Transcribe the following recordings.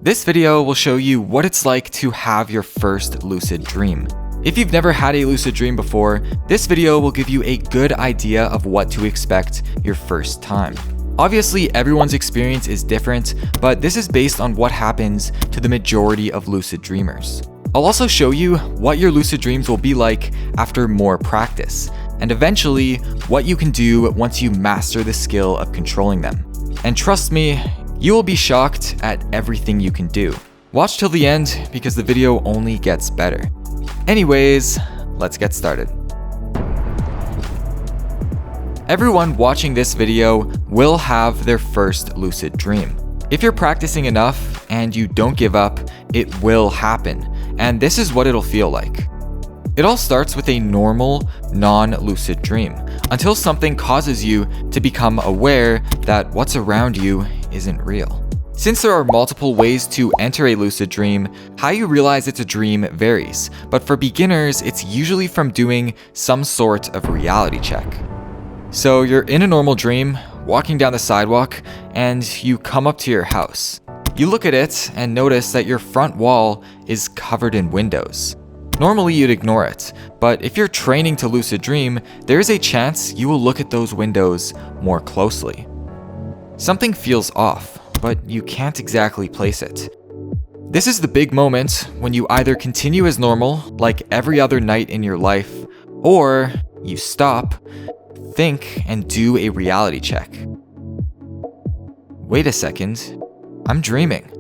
This video will show you what it's like to have your first lucid dream. If you've never had a lucid dream before, this video will give you a good idea of what to expect your first time. Obviously, everyone's experience is different, but this is based on what happens to the majority of lucid dreamers. I'll also show you what your lucid dreams will be like after more practice, and eventually what you can do once you master the skill of controlling them. And trust me, you will be shocked at everything you can do. Watch till the end because the video only gets better. Anyways, let's get started. Everyone watching this video will have their first lucid dream. If you're practicing enough and you don't give up, it will happen, and this is what it'll feel like. It all starts with a normal, non-lucid dream, until something causes you to become aware that what's around you isn't real. Since there are multiple ways to enter a lucid dream, how you realize it's a dream varies, but for beginners, it's usually from doing some sort of reality check. So you're in a normal dream, walking down the sidewalk, and you come up to your house. You look at it and notice that your front wall is covered in windows. Normally you'd ignore it, but if you're training to lucid dream, there is a chance you will look at those windows more closely. Something feels off, but you can't exactly place it. This is the big moment when you either continue as normal, like every other night in your life, or you stop, think, and do a reality check. Wait a second, I'm dreaming.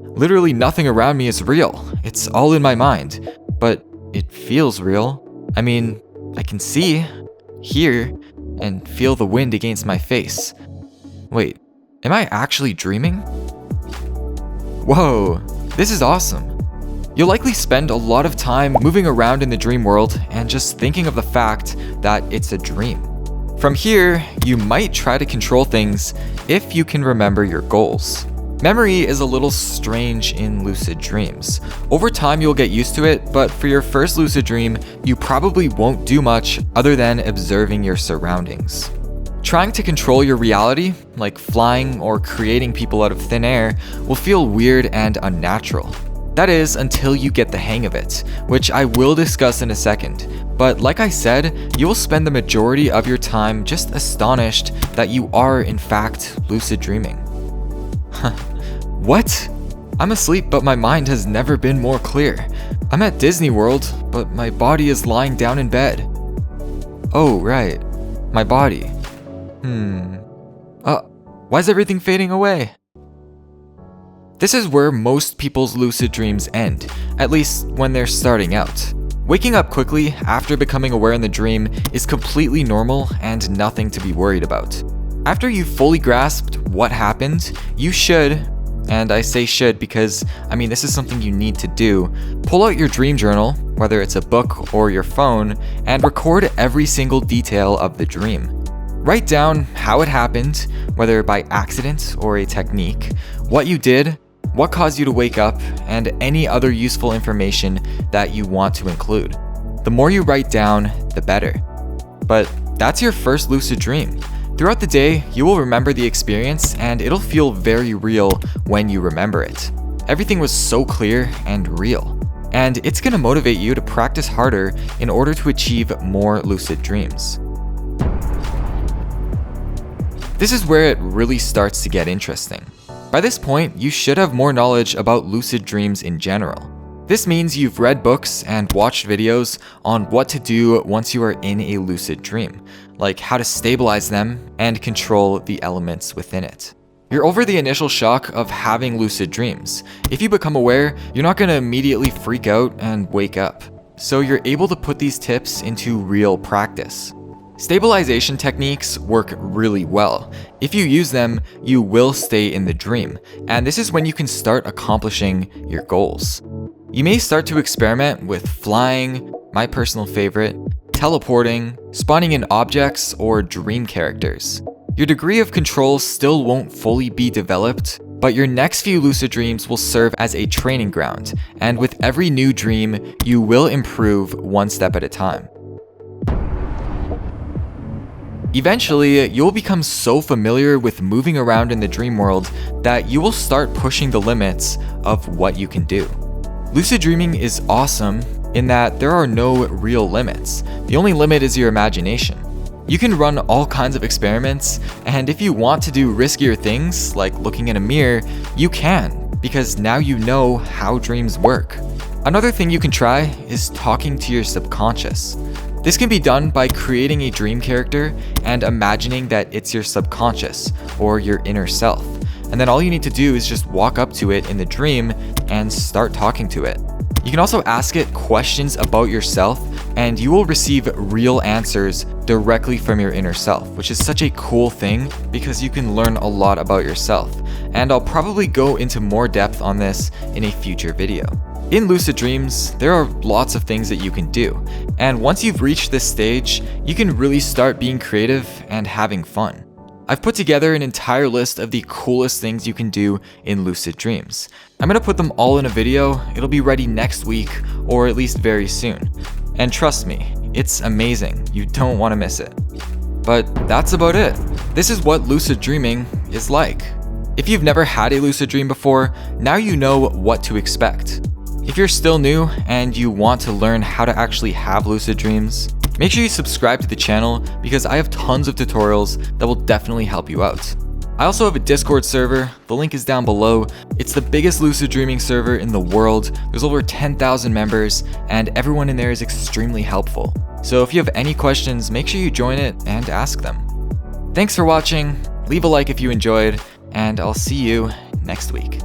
Literally nothing around me is real. It's all in my mind, but it feels real. I mean, I can see, hear, and feel the wind against my face. Wait, am I actually dreaming? Whoa, this is awesome. You'll likely spend a lot of time moving around in the dream world and just thinking of the fact that it's a dream. From here, you might try to control things if you can remember your goals. Memory is a little strange in lucid dreams. Over time, you'll get used to it, but for your first lucid dream, you probably won't do much other than observing your surroundings. Trying to control your reality, like flying or creating people out of thin air, will feel weird and unnatural. That is, until you get the hang of it, which I will discuss in a second. But like I said, you will spend the majority of your time just astonished that you are in fact lucid dreaming. What? I'm asleep, but my mind has never been more clear. I'm at Disney World, but my body is lying down in bed. Oh, right. My body. Why is everything fading away? This is where most people's lucid dreams end, at least when they're starting out. Waking up quickly after becoming aware in the dream is completely normal and nothing to be worried about. After you've fully grasped what happened, you should, and I say should because, this is something you need to do, pull out your dream journal, whether it's a book or your phone, and record every single detail of the dream. Write down how it happened, whether by accident or a technique, what you did, what caused you to wake up, and any other useful information that you want to include. The more you write down, the better. But that's your first lucid dream. Throughout the day, you will remember the experience and it'll feel very real when you remember it. Everything was so clear and real. And it's gonna motivate you to practice harder in order to achieve more lucid dreams. This is where it really starts to get interesting. By this point, you should have more knowledge about lucid dreams in general. This means you've read books and watched videos on what to do once you are in a lucid dream, like how to stabilize them and control the elements within it. You're over the initial shock of having lucid dreams. If you become aware, you're not going to immediately freak out and wake up. So you're able to put these tips into real practice. Stabilization techniques work really well. If you use them, you will stay in the dream, and this is when you can start accomplishing your goals. You may start to experiment with flying, my personal favorite, teleporting, spawning in objects, or dream characters. Your degree of control still won't fully be developed, but your next few lucid dreams will serve as a training ground, and with every new dream, you will improve one step at a time. Eventually, you'll become so familiar with moving around in the dream world that you will start pushing the limits of what you can do. Lucid dreaming is awesome in that there are no real limits. The only limit is your imagination. You can run all kinds of experiments, and if you want to do riskier things like looking in a mirror, you can, because now you know how dreams work. Another thing you can try is talking to your subconscious. This can be done by creating a dream character and imagining that it's your subconscious or your inner self. And then all you need to do is just walk up to it in the dream and start talking to it. You can also ask it questions about yourself, and you will receive real answers directly from your inner self, which is such a cool thing because you can learn a lot about yourself. And I'll probably go into more depth on this in a future video. In lucid dreams, there are lots of things that you can do, and once you've reached this stage, you can really start being creative and having fun. I've put together an entire list of the coolest things you can do in lucid dreams. I'm gonna put them all in a video. It'll be ready next week, or at least very soon. And trust me, it's amazing. You don't want to miss it. But that's about it. This is what lucid dreaming is like. If you've never had a lucid dream before, now you know what to expect. If you're still new and you want to learn how to actually have lucid dreams, make sure you subscribe to the channel because I have tons of tutorials that will definitely help you out. I also have a Discord server, the link is down below. It's the biggest lucid dreaming server in the world. There's over 10,000 members and everyone in there is extremely helpful. So if you have any questions, make sure you join it and ask them. Thanks for watching, leave a like if you enjoyed, and I'll see you next week.